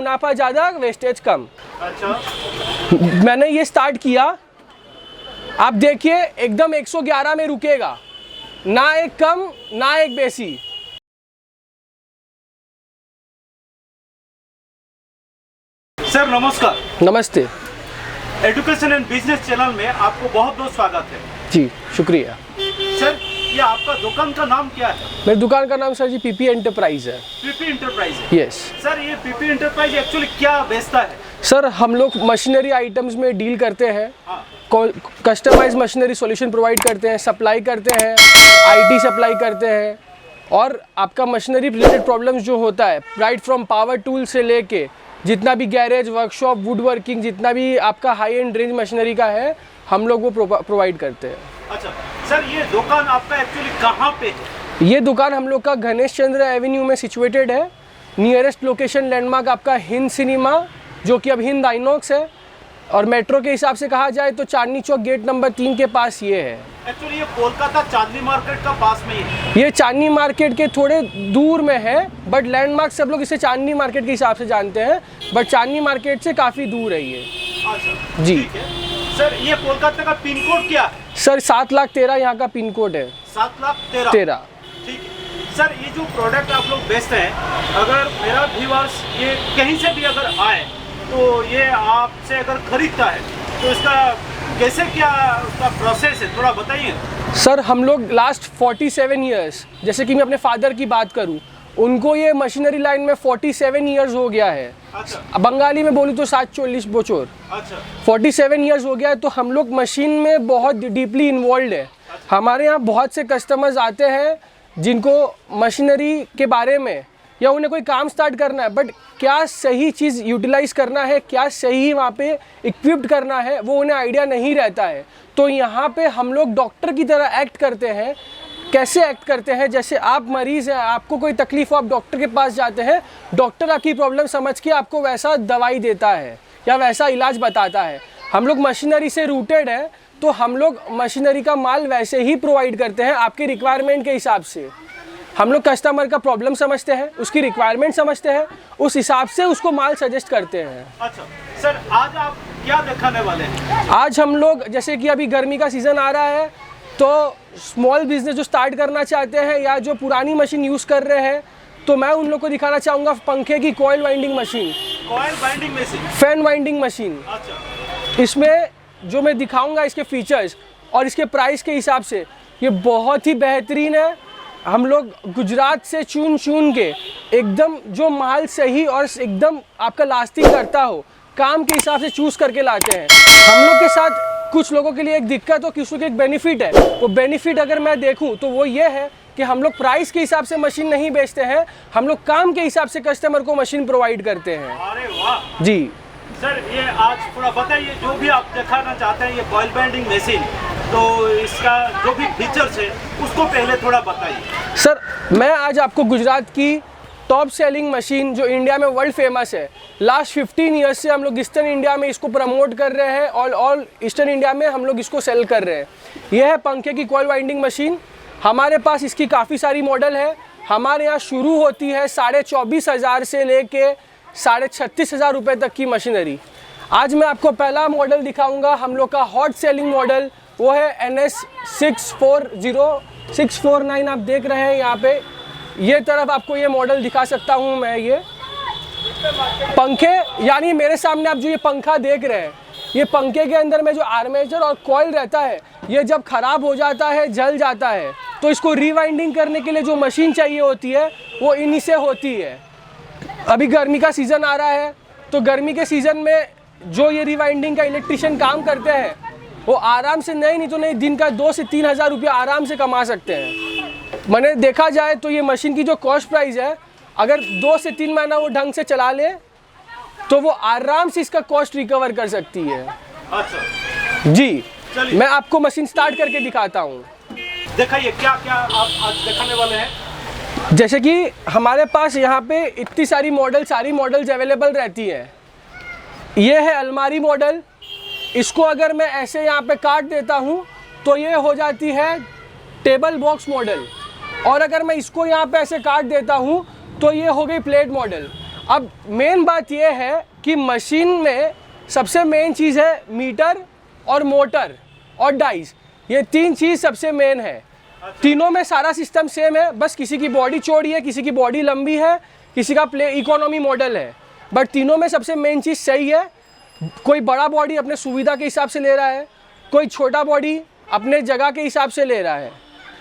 मुनाफा ज़्यादा, वेस्टेज कम। अच्छा, मैंने ये स्टार्ट किया, आप देखिए एकदम 111 में रुकेगा, ना एक कम ना एक बेसी। सर नमस्कार। नमस्ते एजुकेशन एंड बिजनेस चैनल में आपको बहुत बहुत स्वागत है। जी, शुक्रिया। सर ये आपका दुकान का नाम क्या है? मेरी दुकान का नाम सर जी पीपी एंटरप्राइज है। पीपी इंटरप्राइज है। यस सर ये पीपी इंटरप्राइज एक्चुअली क्या बेचता है? सर, हम लोग मशीनरी आइटम्स में डील करते हैं, हाँ। कस्टमाइज मशीनरी सॉल्यूशन प्रोवाइड करते हैं, सप्लाई करते हैं, आईटी सप्लाई करते हैं, और आपका मशीनरी रिलेटेड प्रॉब्लम्स जो होता है, राइट फ्रॉम पावर टूल से लेके जितना भी गैरेज, वर्कशॉप, वुड वर्किंग, जितना भी आपका हाई एंड रेंज मशीनरी का है, हम लोग वो प्रोवाइड करते हैं। अच्छा सर, ये दुकान आपका एक्चुअली कहाँ पे है? ये दुकान हम लोग का गणेश चंद्र एवेन्यू में सिचुएटेड है। नियरेस्ट लोकेशन लैंडमार्क आपका हिंद सिनेमा, जो कि अब हिंद आइनॉक्स है, और मेट्रो के हिसाब से कहा जाए तो चांदनी चौक गेट नंबर 3 के पास ये है। एक्चुअली ये कोलकाता चांदनी मार्केट का पास में ही है। ये चांदनी मार्केट के थोड़े दूर में है, बट लैंडमार्क सब लोग इसे चांदनी मार्केट के हिसाब से जानते हैं, बट चांदनी मार्केट से काफ़ी दूर है ये। अच्छा जी। ठीक है। सर ये कोलकाता का पिन कोड क्या है? सर 7,13,000 यहाँ का पिन कोड है। 7,13,000। ठीक है। सर ये जो प्रोडक्ट आप लोग बेचते हैं, अगर मेरा व्यूअर्स ये कहीं से भी अगर आए तो ये आपसे अगर खरीदता है तो इसका कैसे क्या उसका प्रोसेस है, थोड़ा बताइए। सर हम लोग लास्ट 47 ईयर्स, जैसे कि मैं अपने फादर की बात करूं, उनको ये मशीनरी लाइन में 47 ईयर्स हो गया है। अच्छा। बंगाली में बोलूँ तो 740 बोचोर। अच्छा। 47 ईयर्स हो गया है, तो हम लोग मशीन में बहुत डीपली इन्वॉल्व है। हमारे यहाँ बहुत से कस्टमर्स आते हैं जिनको मशीनरी के बारे में, या उन्हें कोई काम स्टार्ट करना है, बट क्या सही चीज़ यूटिलाइज़ करना है, क्या सही वहाँ पे इक्विप्ड करना है, वो उन्हें आइडिया नहीं रहता है। तो यहाँ पे हम लोग डॉक्टर की तरह एक्ट करते हैं। कैसे एक्ट करते हैं? जैसे आप मरीज़ हैं, आपको कोई तकलीफ हो, आप डॉक्टर के पास जाते हैं, डॉक्टर आपकी प्रॉब्लम समझ के आपको वैसा दवाई देता है या वैसा इलाज बताता है। हम लोग मशीनरी से रूटेड है, तो हम लोग मशीनरी का माल वैसे ही प्रोवाइड करते हैं आपके रिक्वायरमेंट के हिसाब से। हम लोग कस्टमर का प्रॉब्लम समझते हैं, उसकी रिक्वायरमेंट समझते हैं, उस हिसाब से उसको माल सजेस्ट करते हैं। अच्छा सर, आज आप क्या दिखाने वाले हैं? आज हम लोग, जैसे कि अभी गर्मी का सीज़न आ रहा है, तो स्मॉल बिजनेस जो स्टार्ट करना चाहते हैं या जो पुरानी मशीन यूज़ कर रहे हैं, तो मैं उन लोग को दिखाना चाहूँगा पंखे की coil winding machine, coil winding machine, fan winding machine. अच्छा। इसमें जो मैं दिखाऊंगा इसके फीचर्स और इसके प्राइस के हिसाब से, ये बहुत ही बेहतरीन है। हम लोग गुजरात से चुन के एकदम जो माल सही और एकदम आपका लास्टिंग करता हो, काम के हिसाब से चूज़ करके लाते हैं। हम लोग के साथ कुछ लोगों के लिए एक दिक्कत हो, किसी के एक बेनिफिट है। वो बेनिफिट अगर मैं देखूं तो वो ये है कि हम लोग प्राइस के हिसाब से मशीन नहीं बेचते हैं, हम लोग काम के हिसाब से कस्टमर को मशीन प्रोवाइड करते हैं। अरे वाह जी सर, ये आज थोड़ा बताइए, जो भी आप दिखाना चाहते हैं ये कॉइल वाइंडिंग मशीन, तो इसका जो भी फीचर्स है उसको पहले थोड़ा बताइए। सर, मैं आज आपको गुजरात की टॉप सेलिंग मशीन जो इंडिया में वर्ल्ड फेमस है, लास्ट 15 ईयर्स से हम लोग ईस्टर्न इंडिया में इसको प्रमोट कर रहे हैं और ऑल ईस्टर्न इंडिया में हम लोग इसको सेल कर रहे हैं। यह है पंखे की कॉइल वाइंडिंग मशीन। हमारे पास इसकी काफ़ी सारी मॉडल है। हमारे यहाँ शुरू होती है 24,500 से लेके 36,500 रुपये तक की मशीनरी। आज मैं आपको पहला मॉडल दिखाऊंगा, हम लोग का हॉट सेलिंग मॉडल, वो है NS 649। आप देख रहे हैं यहाँ पे, ये तरफ आपको ये मॉडल दिखा सकता हूँ मैं। ये पंखे, यानी मेरे सामने आप जो ये पंखा देख रहे हैं, ये पंखे के अंदर में जो आर्मेचर और कॉइल रहता है, ये जब ख़राब हो जाता है, जल जाता है, तो इसको रीवाइंडिंग करने के लिए जो मशीन चाहिए होती है वो इन्हीं से होती है। अभी गर्मी का सीज़न आ रहा है, तो गर्मी के सीज़न में जो ये रीवाइंडिंग का इलेक्ट्रिशियन काम करते हैं, वो आराम से नहीं तो नहीं दिन का 2 से 3 हज़ार रुपये आराम से कमा सकते हैं। मैंने देखा जाए तो ये मशीन की जो कॉस्ट प्राइस है, अगर 2 से 3 महीना वो ढंग से चला ले तो वो आराम से इसका कॉस्ट रिकवर कर सकती है। अच्छा जी, मैं आपको मशीन स्टार्ट करके दिखाता हूँ। दिखाइए क्या क्या आप आज दिखाने वाले हैं। जैसे कि हमारे पास यहाँ पे इतनी सारी मॉडल्स अवेलेबल रहती है। ये है अलमारी मॉडल। इसको अगर मैं ऐसे यहाँ पे काट देता हूँ तो ये हो जाती है टेबल बॉक्स मॉडल, और अगर मैं इसको यहाँ पे ऐसे काट देता हूँ तो ये हो गई प्लेट मॉडल। अब मेन बात यह है कि मशीन में सबसे मेन चीज़ है मीटर और मोटर और डाइस, ये 3 चीज़ सबसे मेन है। तीनों में सारा सिस्टम सेम है, बस किसी की बॉडी चौड़ी है, किसी की बॉडी लंबी है, किसी का इकोनॉमी मॉडल है, बट तीनों में सबसे मेन चीज़ सही है। कोई बड़ा बॉडी अपने सुविधा के हिसाब से ले रहा है, कोई छोटा बॉडी अपने जगह के हिसाब से ले रहा है।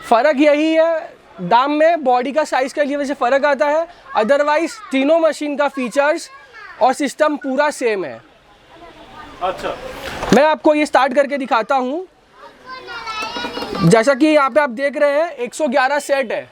फ़र्क यही है, दाम में बॉडी का साइज़ के लिए वजह से फ़र्क आता है, अदरवाइज तीनों मशीन का फीचर्स और सिस्टम पूरा सेम है। अच्छा, मैं आपको ये स्टार्ट करके दिखाता हूँ। जैसा कि यहाँ पे आप देख रहे हैं 111 सेट है।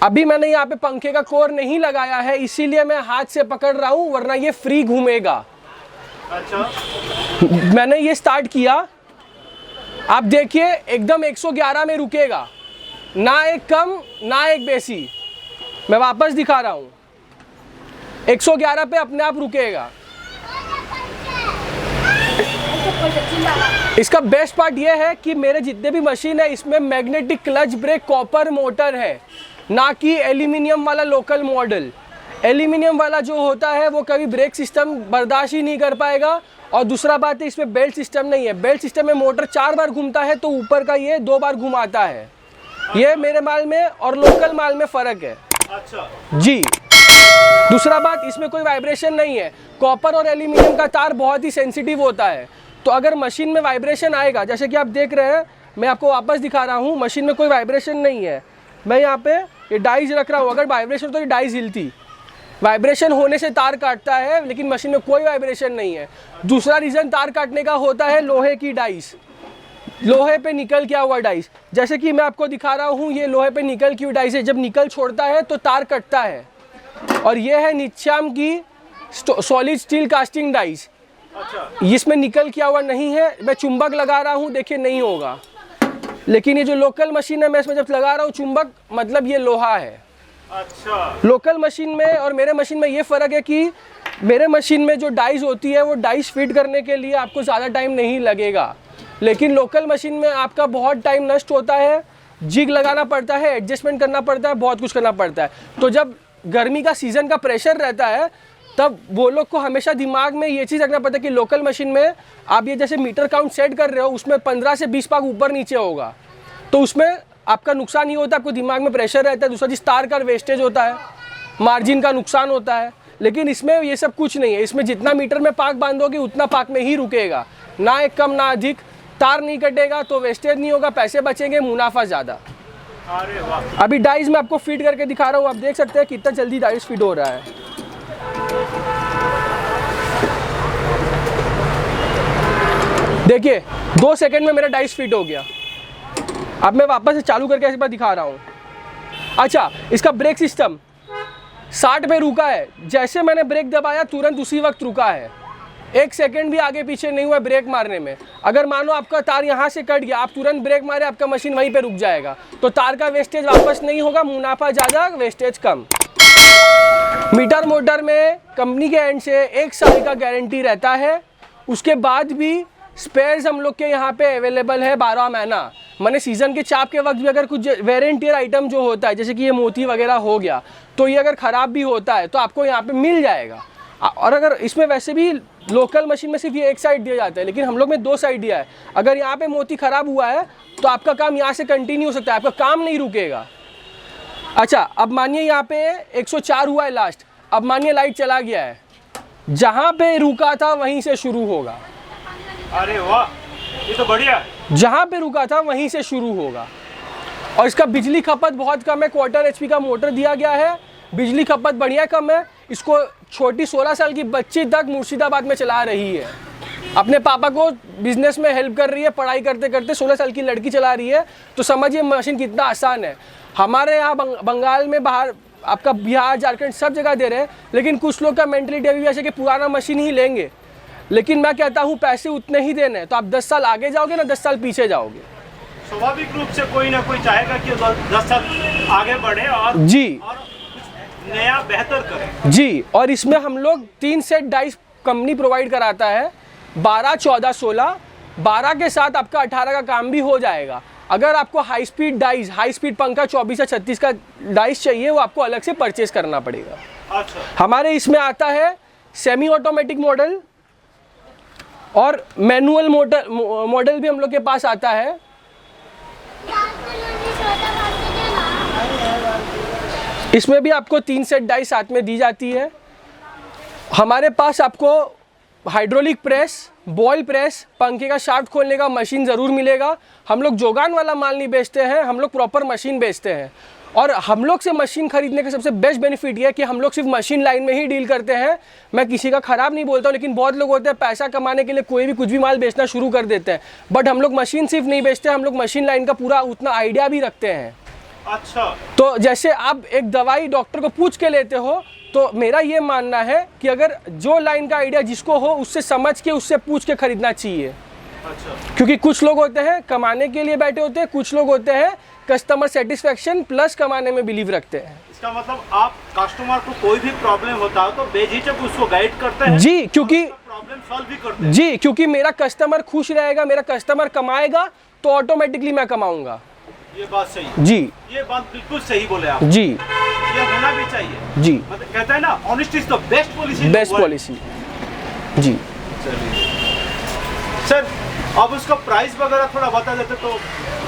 अभी मैंने यहाँ पे पंखे का कोर नहीं लगाया है, इसीलिए मैं हाथ से पकड़ रहा हूँ, वरना ये फ्री घूमेगा। अच्छा, मैंने ये स्टार्ट किया, आप देखिए एकदम 111 में रुकेगा, ना एक कम ना एक बेसी। मैं वापस दिखा रहा हूँ, 111 पे अपने आप रुकेगा। इसका बेस्ट पार्ट ये है कि मेरे जितने भी मशीन है इसमें magnetic clutch brake copper motor है, ना कि एल्यूमिनियम वाला लोकल मॉडल। एल्यूमिनियम वाला जो होता है वो कभी ब्रेक सिस्टम बर्दाश्त ही नहीं कर पाएगा। और दूसरा बात है इसमें बेल्ट सिस्टम नहीं है। बेल्ट सिस्टम में मोटर 4 बार घूमता है तो ऊपर का ये 2 बार घुमाता है। ये मेरे माल में और लोकल माल में फ़र्क है। अच्छा जी, दूसरा बात इसमें कोई वाइब्रेशन नहीं है। कॉपर और एल्यूमिनियम का तार बहुत ही सेंसिटिव होता है, तो अगर मशीन में वाइब्रेशन आएगा, जैसे कि आप देख रहे हैं, मैं आपको वापस दिखा रहा हूँ, मशीन में कोई वाइब्रेशन नहीं है। मैं यहाँ पे ये डाइस रख रहा हूँ, अगर वाइब्रेशन तो ये डाइस हिलती, वाइब्रेशन होने से तार काटता है, लेकिन मशीन में कोई वाइब्रेशन नहीं है। दूसरा रीज़न तार काटने का होता है लोहे की डाइस, लोहे पे निकल किया हुआ डाइस। जैसे कि मैं आपको दिखा रहा हूँ, ये लोहे पे निकल की हुई डाइस है, जब निकल छोड़ता है तो तार कटता है। और ये है निच्चाम की सॉलिड स्टील कास्टिंग डाइस, इसमें निकल किया हुआ नहीं है। मैं चुंबक लगा रहा हूँ, देखिए नहीं होगा, लेकिन ये जो लोकल मशीन है मैं इसमें जब लगा रहा हूँ चुंबक, मतलब ये लोहा है। अच्छा, लोकल मशीन में और मेरे मशीन में ये फ़र्क है कि मेरे मशीन में जो डाइस होती है वो डाइस फिट करने के लिए आपको ज़्यादा टाइम नहीं लगेगा, लेकिन लोकल मशीन में आपका बहुत टाइम नष्ट होता है। जिग लगाना पड़ता है, एडजस्टमेंट करना पड़ता है, बहुत कुछ करना पड़ता है। तो जब गर्मी का सीज़न का प्रेशर रहता है तब वो लोग को हमेशा दिमाग में ये चीज़ रखना पड़ता है कि लोकल मशीन में आप ये जैसे मीटर काउंट सेट कर रहे हो, उसमें 15 से 20 पाक ऊपर नीचे होगा, तो उसमें आपका नुकसान नहीं होता, आपको दिमाग में प्रेशर रहता है। दूसरा चीज़ तार का वेस्टेज होता है, मार्जिन का नुकसान होता है, लेकिन इसमें ये सब कुछ नहीं है। इसमें जितना मीटर में पाक बांधोगे उतना पाक में ही रुकेगा, ना एक कम ना अधिक। तार नहीं कटेगा तो वेस्टेज नहीं होगा, पैसे बचेंगे, मुनाफा ज़्यादा। अरे वाह, अभी डाइस में आपको फिट करके दिखा रहा हूँ, आप देख सकते हैं कितना जल्दी डाइस फिट हो रहा है। देखिए 2 सेकंड में मेरा डाइस फिट हो गया। अब मैं वापस से चालू करके एक बार दिखा रहा हूँ। अच्छा, इसका ब्रेक सिस्टम 60 पे रुका है, जैसे मैंने ब्रेक दबाया तुरंत उसी वक्त रुका है, 1 सेकंड भी आगे पीछे नहीं हुआ ब्रेक मारने में। अगर मानो आपका तार यहाँ से कट गया, आप तुरंत ब्रेक मारे, आपका मशीन वहीं पे रुक जाएगा, तो तार का वेस्टेज वापस नहीं होगा, मुनाफा ज़्यादा वेस्टेज कम। मीटर मोटर में कंपनी के एंड से 1 साल का गारंटी रहता है, उसके बाद भी स्पेयर्स हम लोग के यहाँ पे अवेलेबल है 12 महीना। मैंने सीज़न के चाप के वक्त भी अगर कुछ वेरेंटियर आइटम जो होता है, जैसे कि ये मोती वगैरह हो गया, तो ये अगर ख़राब भी होता है तो आपको यहाँ पे मिल जाएगा। और अगर इसमें वैसे भी लोकल मशीन में सिर्फ ये 1 साइड दिया जाता है, लेकिन हम लोग में 2 साइड दिया है। अगर यहाँ पे मोती ख़राब हुआ है तो आपका काम यहाँ से कंटिन्यू हो सकता है, आपका काम नहीं रुकेगा। अच्छा, अब मानिए यहाँ पे 104 हुआ है लास्ट, अब मानिए लाइट चला गया है, जहाँ पे रुका था वहीं से शुरू होगा। अरे वाह, ये तो बढ़िया है। जहाँ पे रुका था वहीं से शुरू होगा। और इसका बिजली खपत बहुत कम है, 1/4 HP का मोटर दिया गया है, बिजली खपत बढ़िया कम है। इसको छोटी 16 साल की बच्ची तक मुर्शिदाबाद में चला रही है, अपने पापा को बिजनेस में हेल्प कर रही है, पढ़ाई करते करते 16 साल की लड़की चला रही है। तो समझिए मशीन कितना आसान है। हमारे यहाँ बंगाल में, बाहर आपका बिहार झारखंड सब जगह दे रहे हैं, लेकिन कुछ लोग का मेंटलिटी अभी ऐसे कि पुराना मशीन ही लेंगे। लेकिन मैं कहता हूँ पैसे उतने ही देने हैं, तो आप 10 साल आगे जाओगे ना 10 साल पीछे जाओगे। स्वाभाविक रूप से कोई ना कोई चाहेगा कि 10 साल आगे बढ़े और जी और कुछ नया बेहतर करे। जी, और इसमें हम लोग 3 सेट डाइस कंपनी प्रोवाइड कराता है, 12, 14, 16। 12 के साथ आपका 18 का काम भी हो जाएगा। अगर आपको high speed dice, high speed पंखा 24 या 36 का डाइस चाहिए, वो आपको अलग से परचेस करना पड़ेगा। अच्छा हमारे इसमें आता है सेमी ऑटोमेटिक मॉडल और मैनुअल मॉडल भी हम लोग के पास आता है। इसमें भी आपको 3 सेट डाई साथ में दी जाती है। हमारे पास आपको हाइड्रोलिक प्रेस, बॉयल प्रेस, पंखे का शाफ्ट खोलने का मशीन ज़रूर मिलेगा। हम लोग जोगान वाला माल नहीं बेचते हैं, हम लोग प्रॉपर मशीन बेचते हैं। और हम लोग से मशीन खरीदने का सबसे बेस्ट बेनिफिट ये है कि हम लोग सिर्फ मशीन लाइन में ही डील करते हैं। मैं किसी का ख़राब नहीं बोलता हूँ, लेकिन बहुत लोग होते हैं पैसा कमाने के लिए कोई भी कुछ भी माल बेचना शुरू कर देते हैं। बट हम लोग मशीन सिर्फ नहीं बेचते, हम लोग मशीन लाइन का पूरा उतना आइडिया भी रखते हैं। अच्छा तो जैसे आप एक दवाई डॉक्टर को पूछ के लेते हो, तो मेरा ये मानना है कि अगर जो लाइन का आइडिया जिसको हो उससे समझ के, उससे पूछ के खरीदना चाहिए। अच्छा क्योंकि कुछ लोग होते हैं कमाने के लिए बैठे होते हैं, कुछ लोग होते हैं कस्टमर सेटिस्फेक्शन प्लस कमाने में बिलीव रखते हैं। इसका मतलब आप कस्टमर को कोई भी प्रॉब्लम होता है तो बेझिझक उसको गाइड करते हैं जी, क्योंकि प्रॉब्लम सॉल्व भी करते हैं। जी, क्योंकि मेरा कस्टमर खुश रहेगा, मेरा कस्टमर कमाएगा तो ऑटोमेटिकली मैं कमाऊंगा। ये बात सही है। जी, ये बात बिल्कुल सही बोले आप। जी, ये होना भी चाहिए। जी, मतलब कहते हैं ना, honesty is the best policy. Best policy. जी चलिए सर, अब उसका प्राइस वगैरह थोड़ा बता देते तो।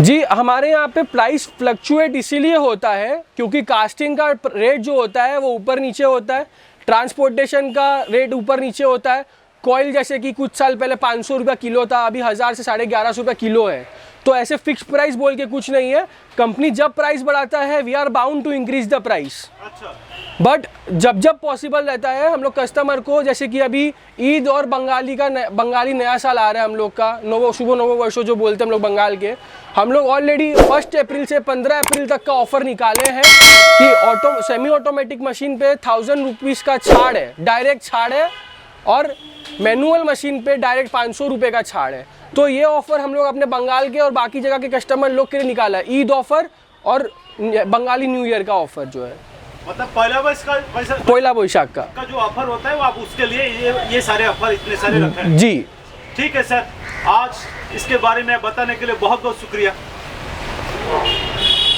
जी, हमारे यहाँ पे प्राइस फ्लक्चुएट इसीलिए होता है क्योंकि कास्टिंग का रेट जो होता है वो ऊपर नीचे होता है, ट्रांसपोर्टेशन का रेट ऊपर नीचे होता है। कॉइल जैसे कि कुछ साल पहले 500 रुपये किलो था, अभी 1000 से 1150 रुपये किलो है। तो ऐसे फिक्स प्राइस बोल के कुछ नहीं है। कंपनी जब प्राइस बढ़ाता है we are bound to increase the price. अच्छा बट जब जब पॉसिबल रहता है हम लोग कस्टमर को, जैसे कि अभी ईद और बंगाली नया साल आ रहा है हम लोग का, शुभ नवो वर्षो जो बोलते हैं हम लोग बंगाल के, हम लोग ऑलरेडी 1 अप्रैल से 15 अप्रैल तक का ऑफर निकाले हैं कि सेमी ऑटोमेटिक मशीन पे 1000 रुपीज़ का छाड़ है, डायरेक्ट छाड़ है, और मैनुअल मशीन पे डायरेक्ट 500 रुपये का छाड़ है। तो ये ऑफर हम लोग अपने बंगाल के और बाकी जगह के कस्टमर लोग के लिए निकाला है, ईद ऑफर और बंगाली न्यू ईयर का ऑफर जो है, मतलब पहला पोयला बोईशाख का जो ऑफर होता है वो आप उसके लिए ये सारे ऑफर इतने सारे रखे हैं। जी ठीक है सर, आज इसके बारे में बताने के लिए बहुत बहुत शुक्रिया।